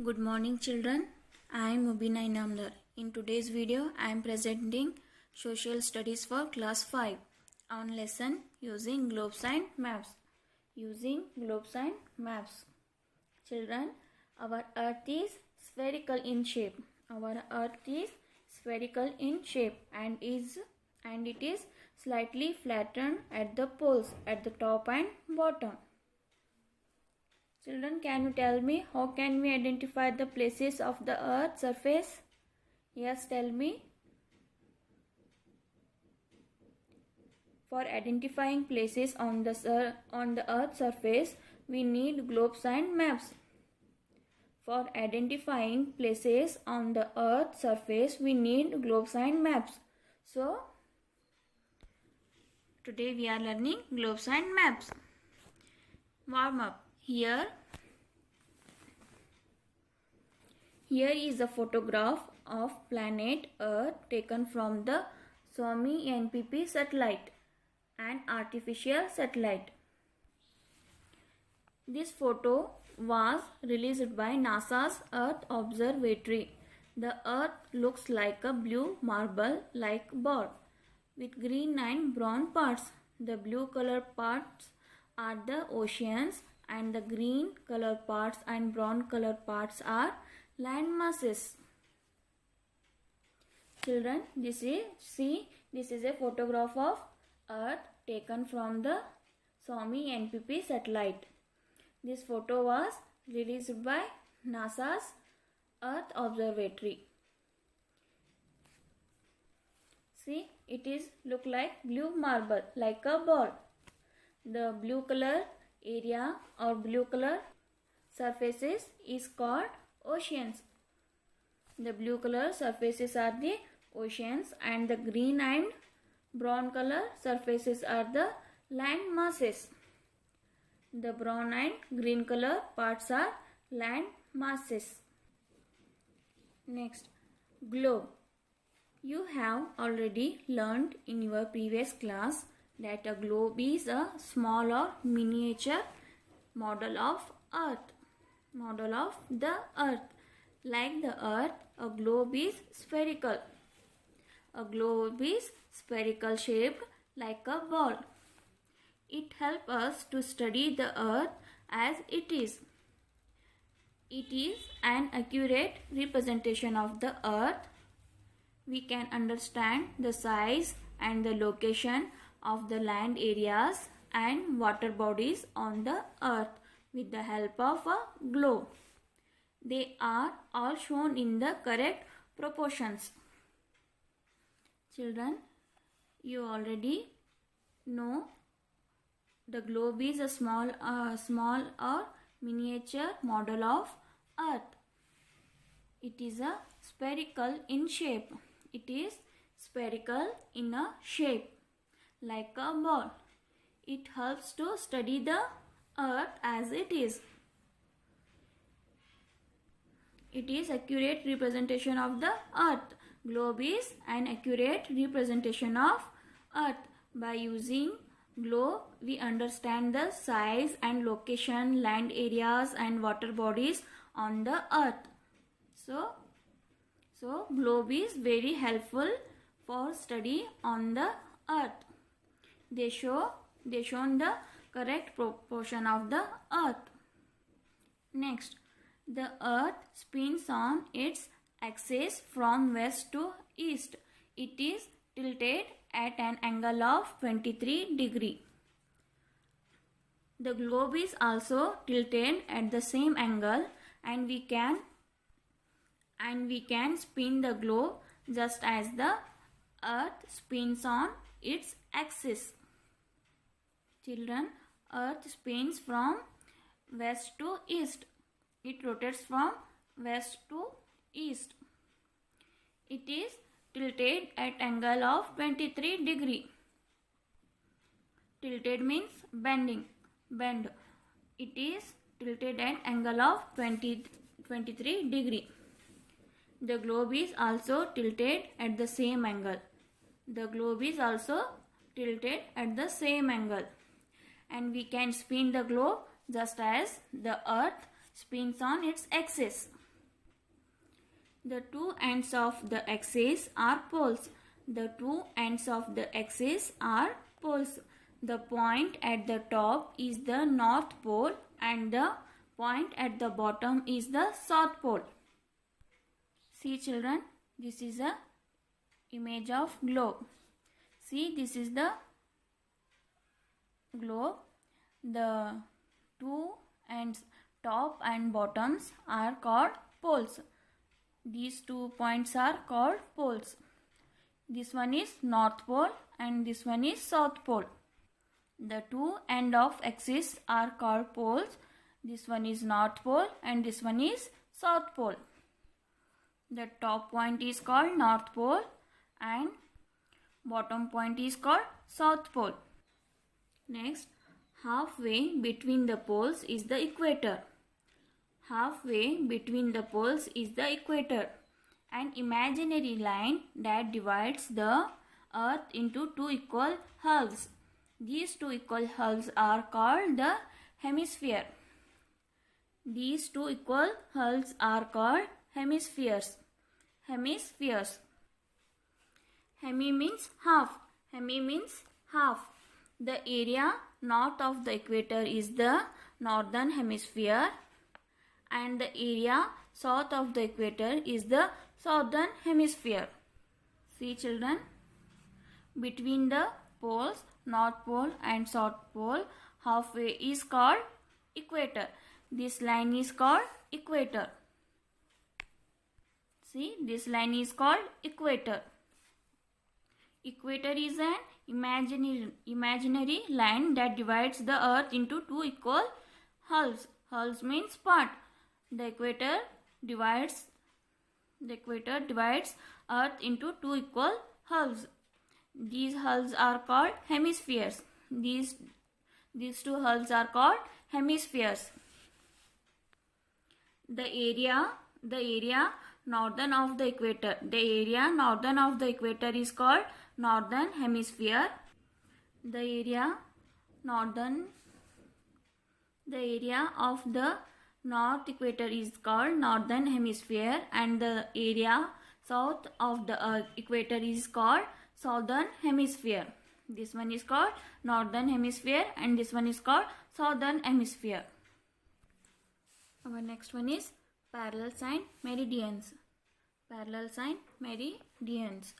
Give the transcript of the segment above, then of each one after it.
Good morning children. I am Mubina Inamdar. In today's video I am presenting social studies for class 5 on lesson using globes and maps. Using globes and maps. Children, our earth is spherical in shape. Our earth is spherical in shape and it is slightly flattened at the poles at the top and bottom. Children, can you tell me how can we identify the places of the earth's surface? Yes, tell me. For identifying places on the earth's surface, we need globes and maps. For identifying places on the earth's surface, we need globes and maps. So, today we are learning globes and maps. Warm up. Here is a photograph of planet Earth taken from the SOMI NPP satellite, an artificial satellite. This photo was released by NASA's Earth Observatory. The Earth looks like a blue marble-like ball with green and brown parts. The blue color parts are the oceans and the green color parts and brown color parts are land masses. Children, this is a photograph of Earth taken from the SOMI NPP satellite. This photo was released by NASA's Earth Observatory. See, it is look like blue marble, like a ball. The blue color area or blue color surfaces is called oceans. The blue color surfaces are the oceans and the green and brown color surfaces are the land masses. The brown and green color parts are land masses. Next, globe. You have already learned in your previous class that a globe is a small or miniature model of Earth. Model of the Earth. Like the Earth, a globe is spherical. A globe is spherical shaped like a ball. It helps us to study the Earth as it is. It is an accurate representation of the Earth. We can understand the size and the location of the land areas and water bodies on the Earth with the help of a globe. They are all shown in the correct proportions. Children, you already know the globe is a small or miniature model of Earth. It is a spherical in shape. It is spherical in a shape like a ball. It helps to study the Earth as it is. It is accurate representation of the Earth. Globe is an accurate representation of Earth. By using globe, we understand the size and location, land areas and water bodies on the Earth. So globe is very helpful for study on the Earth. They shown the correct proportion of the Earth. Next, the Earth spins on its axis from west to east. It is tilted at an angle of 23 degrees. The globe is also tilted at the same angle and we can spin the globe just as the Earth spins on its axis. Children, Earth spins from west to east. It rotates from west to east. It is tilted at angle of 23 degrees. Tilted means bend. It is tilted at angle of 23 degrees. The globe is also tilted at the same angle. The globe is also tilted at the same angle. And we can spin the globe just as the Earth spins on its axis. The two ends of the axis are poles. The two ends of the axis are poles. The point at the top is the north pole and the point at the bottom is the south pole. See children, this is a image of globe. See, this is the globe. The two ends, top and bottoms, are called poles. These 2 points are called poles. This one is north pole and this one is south pole. The two ends of axis are called poles. This one is north pole and this one is south pole. The top point is called north pole and bottom point is called south pole. Next, halfway between the poles is the equator. Halfway between the poles is the equator, an imaginary line that divides the earth into two equal halves. These two equal halves are called the hemisphere. These two equal halves are called hemispheres. Hemispheres. Hemi means half. Hemi means half. The area north of the equator is the northern hemisphere and the area south of the equator is the southern hemisphere. See children, between the poles, north pole and south pole, halfway is called equator. This line is called equator. See, this line is called equator. Equator is an imaginary line that divides the earth into two equal halves. Halves means part. The equator divides earth into two equal halves. These halves are called hemispheres. These two halves are called hemispheres. The area northern of the equator. The area northern of the equator is called northern hemisphere. The area of the north equator is called northern hemisphere and the area south of the equator is called southern hemisphere. This one is called northern hemisphere and this one is called southern hemisphere. Our next one is parallels and meridians. Parallels and meridians.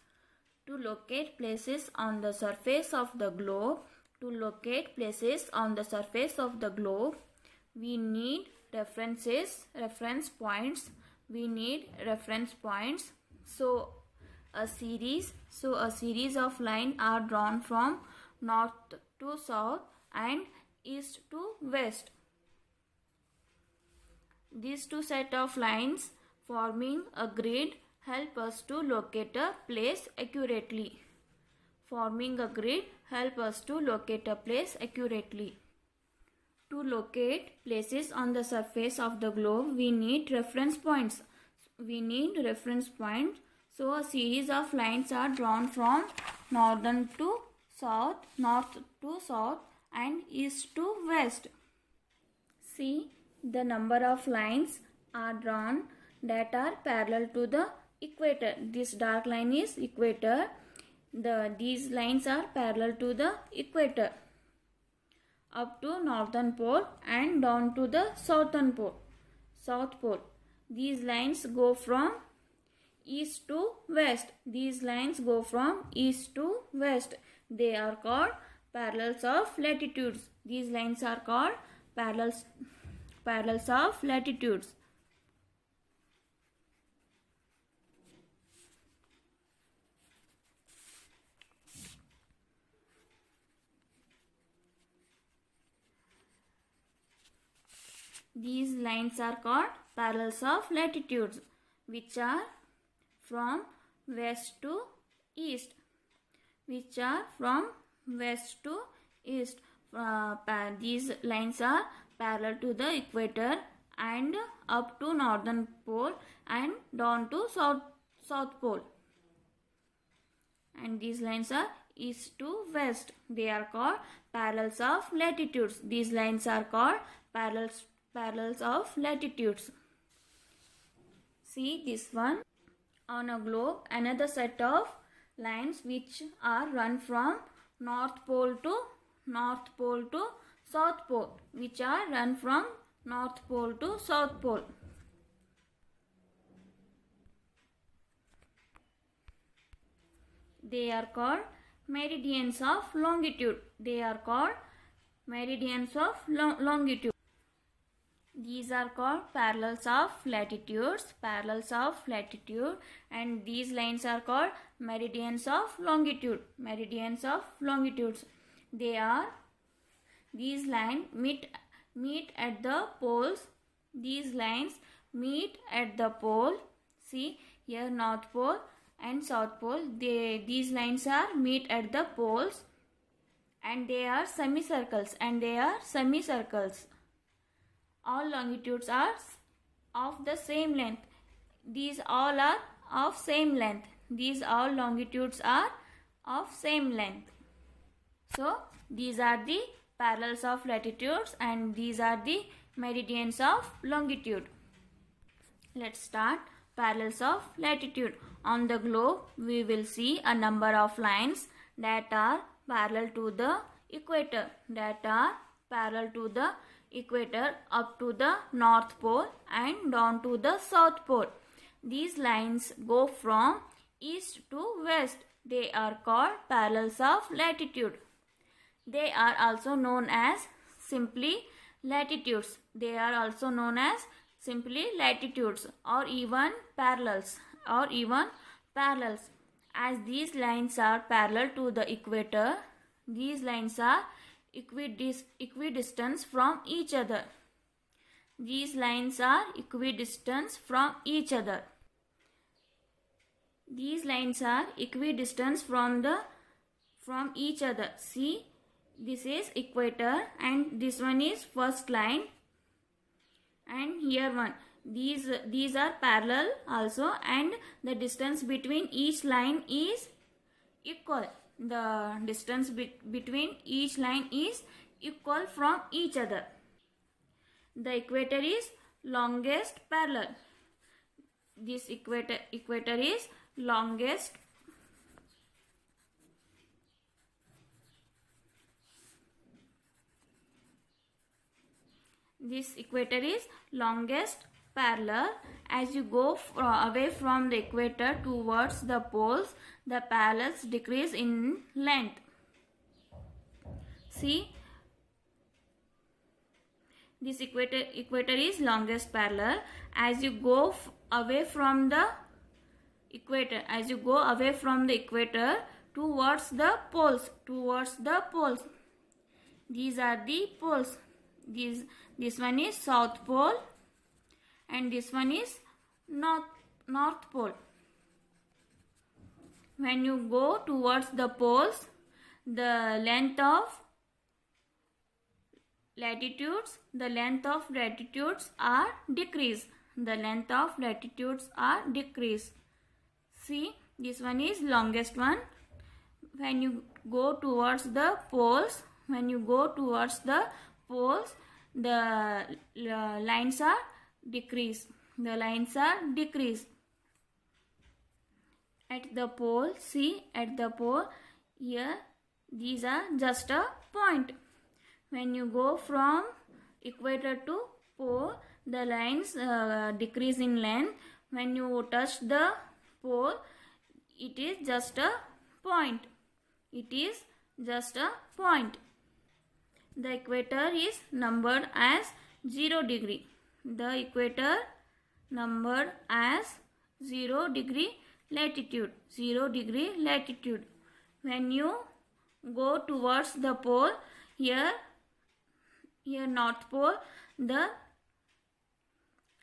To locate places on the surface of the globe, we need reference points. So a series of lines are drawn from north to south and east to west. These two set of lines forming a grid help us to locate a place accurately. To locate places on the surface of the globe, we need reference points. So a series of lines are drawn from north to south and east to west. See, the number of lines are drawn that are parallel to the equator. This dark line is equator. These lines are parallel to the equator up to northern pole and down to the south pole. These lines go from east to west. They are called parallels of latitudes. These lines are called parallels of latitudes. These lines are called parallels of latitudes, which are from west to east. These lines are parallel to the equator and up to northern pole and down to south pole. And these lines are east to west. They are called parallels of latitudes. These lines are called parallels of latitudes. See this one. on a globe another set of lines which are run from North Pole to South Pole, which are run from North Pole to South Pole. They are called meridians of longitude. They are called meridians of longitude. These are called parallels of latitudes, and these lines are called meridians of longitude, These lines meet at the poles. These lines meet at the pole. See here, North Pole and South Pole. These lines are meet at the poles, and they are semicircles. All longitudes are of the same length. These all are of same length. These all longitudes are of same length. So these are the parallels of latitudes and these are the meridians of longitude. Let's start parallels of latitude. On the globe, we will see a number of lines that are parallel to the equator. Up to the North Pole and down to the South Pole. These lines go from east to west. They are called parallels of latitude. They are also known as simply latitudes. Or even parallels. As these lines are parallel to the equator, these lines are equidistant from each other. These lines are equidistant from each other. See, this is equator and this one is first line and here one. These are parallel also and the distance between each line is equal. The distance between each line is equal from each other. The equator is longest parallel. This equator is longest. This equator is longest parallel. As you go away from the equator towards the poles, the parallels decrease in length. See, this equator is longest parallel. As you go away from the equator, towards the poles, these are the poles. This one is South Pole and this one is North Pole. When you go towards the poles, the length of latitudes are decreased. See, this one is longest one. When you go towards the poles, the lines are decreased. At the pole, here these are just a point. When you go from equator to pole, the lines decrease in length. When you touch the pole, it is just a point. The equator is numbered as 0 degree. Latitude. When you go towards the pole, here North Pole, the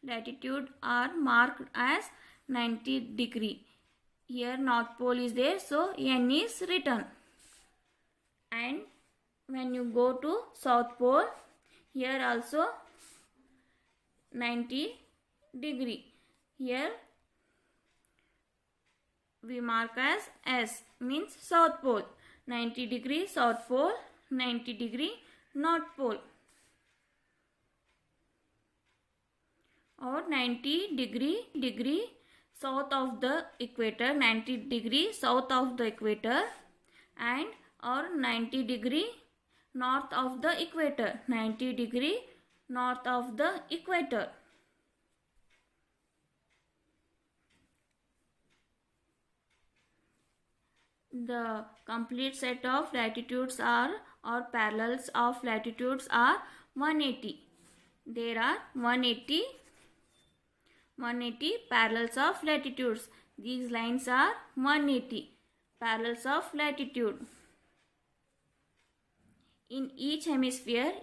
latitude are marked as 90 degree. Here North Pole is there, so N is written. And when you go to South Pole, here also 90 degree. Here we mark as S, means South Pole. 90 degree South Pole, 90 degree North Pole. Or 90 degree south of the equator, 90 degree south of the equator, and or 90 degree north of the equator, 90 degree north of the equator. The complete set of latitudes are or parallels of latitudes are 180. There are 180 parallels of latitudes. These lines are 180 parallels of latitude. In each hemisphere,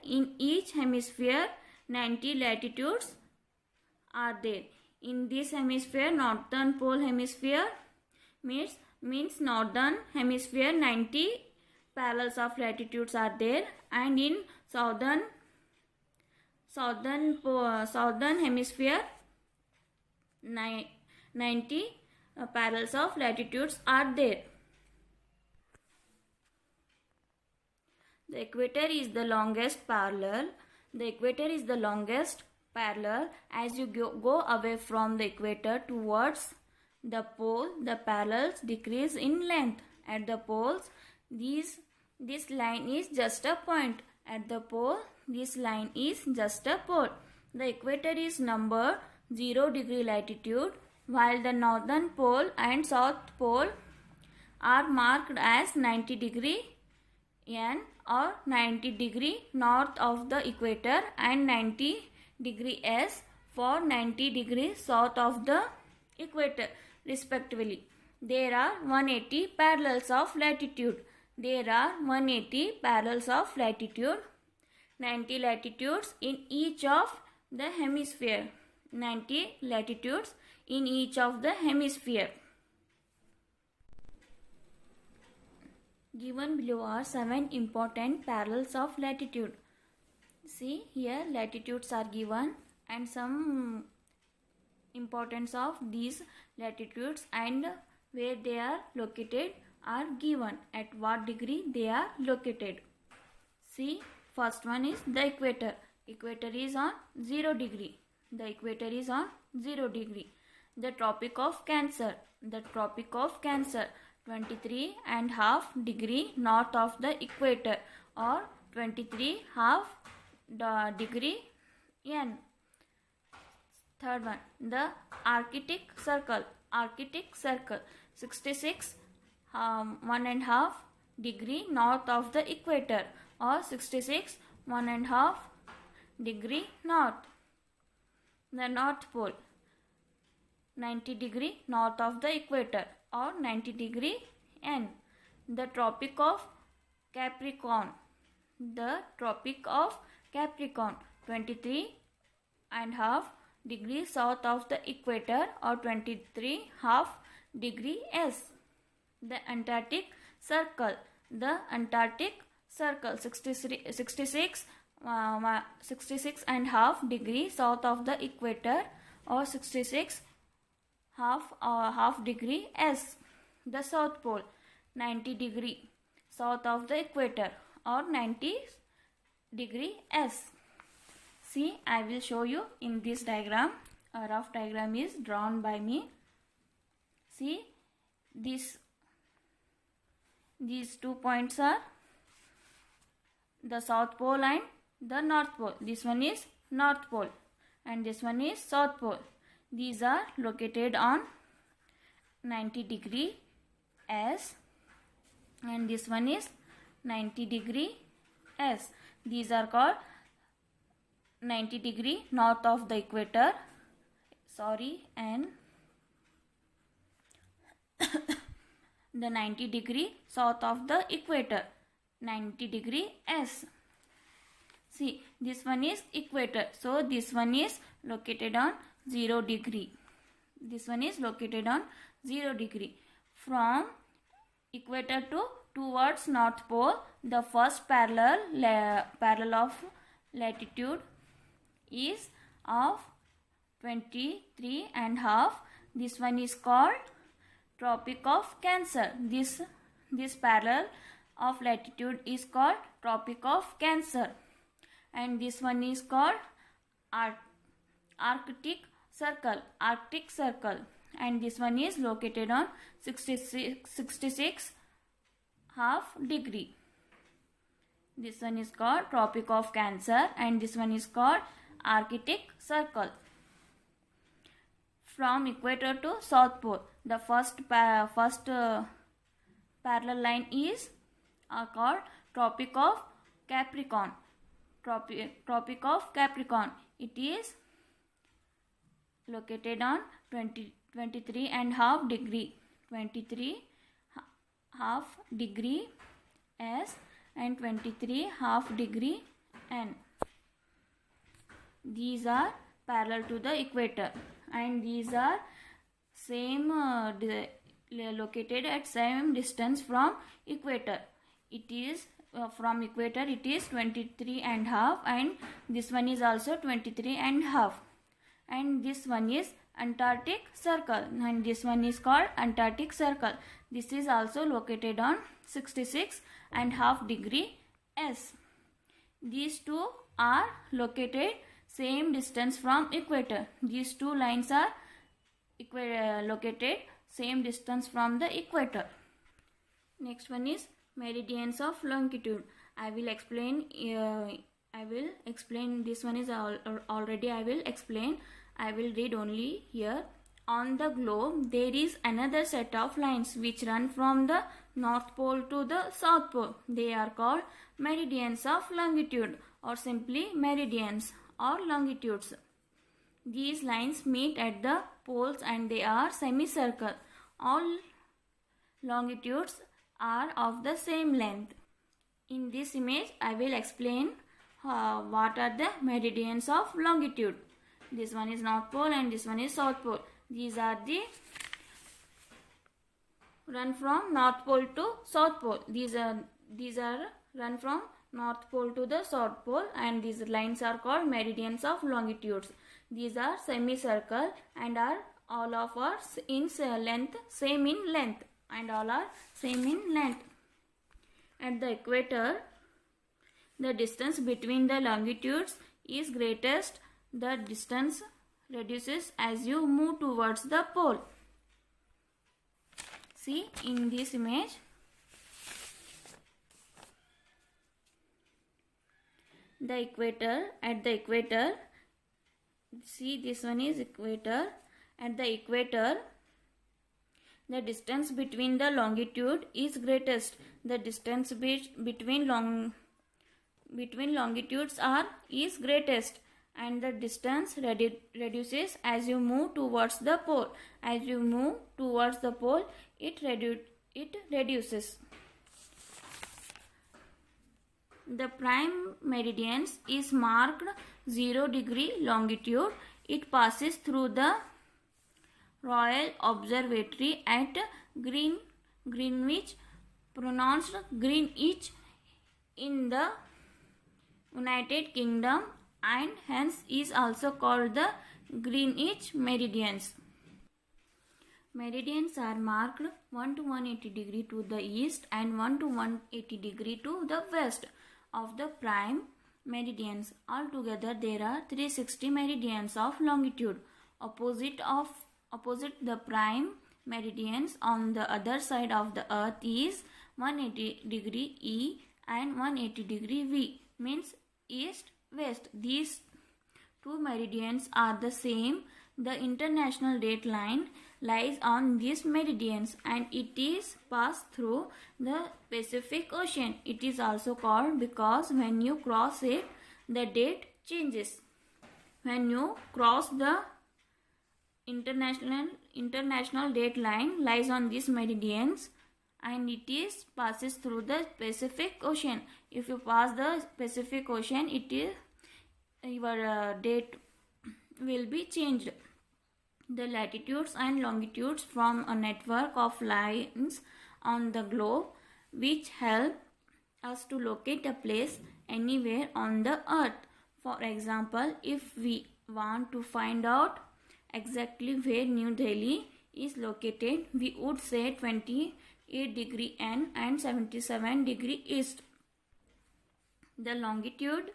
90 latitudes are there. In this hemisphere, northern pole hemisphere means northern hemisphere, 90 parallels of latitudes are there, and in southern hemisphere 90 parallels of latitudes are there. The equator is the longest parallel. As you go away from the equator towards the pole, the parallels decrease in length. At the poles, this line is just a point. At the pole, this line is just a pole. The equator is numbered 0 degree latitude, while the northern pole and south pole are marked as 90 degree N or 90 degree north of the equator and 90 degree S for 90 degree south of the equator respectively. There are 180 parallels of latitude. 90 latitudes in each of the hemisphere. Given below are 7 important parallels of latitude. See here, latitudes are given and some importance of these latitudes and where they are located are given, at what degree they are located. See, first one is the equator. Equator is on 0 degree. The Tropic of Cancer. 23.5 degree north of the equator or 23.5 degree N. Third one, the Arctic Circle. 66 1.5 degree north of the equator or 66 1.5 degree north. The North Pole, 90 degree north of the equator or 90 degree N. The Tropic of Capricorn. 23.5 degrees south of the equator or 23.5 degree S. The Antarctic Circle. 66.5 degree south of the equator or 66.5 degree S. The South Pole, 90 degree south of the equator or 90 degree S. See, I will show you in this diagram. A rough diagram is drawn by me. See, these 2 points are the South Pole and the North Pole. This one is North Pole and this one is South Pole. These are located on 90 degree S and this one is 90 degree S. These are called 90 degree north of the equator. And the 90 degree south of the equator, 90 degree S. See, this one is equator. So, this one is located on 0 degree. From equator towards North Pole, the first parallel of latitude is of 23.5. This one is called Tropic of Cancer. This parallel of latitude is called Tropic of Cancer. And this one is called Arctic Circle. and this one is located on 66 half degree. This one is called Tropic of Cancer, and this one is called Arctic Circle. From equator to South Pole, the first parallel line is called Tropic of Capricorn. Tropic of Capricorn. It is located on 23 and half degree. 23 half degree S and 23 half degree N. These are parallel to the equator, and these are same located at same distance from equator. It is from equator it is 23 and half, and this one is also 23 and half, and this one is Antarctic Circle, and this one is called Antarctic Circle. This is also located on 66 and half degree S. These two are located same distance from equator. These two lines are located same distance from the equator. Next one is meridians of longitude. I will explain this one is already I will explain. I will read only here. On the globe, there is another set of lines which run from the North Pole to the South Pole. They are called meridians of longitude, or simply meridians or longitudes. These lines meet at the poles and they are semicircle. All longitudes are of the same length. In this image, I will explain what are the meridians of longitude. This one is North Pole and this one is South Pole. These are the run from North Pole to South Pole. These are run from North Pole to the South Pole, and these lines are called meridians of longitudes. These are semicircle and are all of us in length, same in length, and all are same in length. At the equator, the distance between the longitudes is greatest. The distance reduces as you move towards the pole. See in this image, the equator, at the equator, see this one is equator. At the equator, the distance between the longitude is greatest. The distance between longitudes is greatest, and the distance reduces as you move towards the pole. As you move towards the pole, it reduces. The prime meridian is marked 0 degree longitude. It passes through the Royal Observatory at Greenwich, pronounced Greenwich, in the United Kingdom, and hence is also called the Greenwich meridians. Meridians are marked 1 to 180 degree to the east and 1 to 180 degree to the west of the prime meridians. Altogether there are 360 meridians of longitude. Opposite the prime meridians on the other side of the earth is 180 degree E and 180 degree V, means east west. These two meridians are the same. The international date line lies on these meridians and it is passed through the Pacific Ocean. It is also called because when you cross it, the date changes. When you cross the international date line lies on these meridians and it is passes through the Pacific Ocean. If you pass the Pacific Ocean, it is your date will be changed. The latitudes and longitudes form a network of lines on the globe which help us to locate a place anywhere on the earth. For example, if we want to find out exactly where New Delhi is located, we would say 28 degree N and 77 degree east. The longitude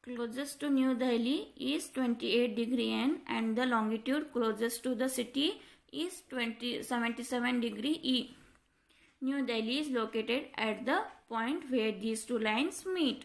Closest to New Delhi is 28 degree N and the longitude closest to the city is 77 degree E. New Delhi is located at the point where these two lines meet.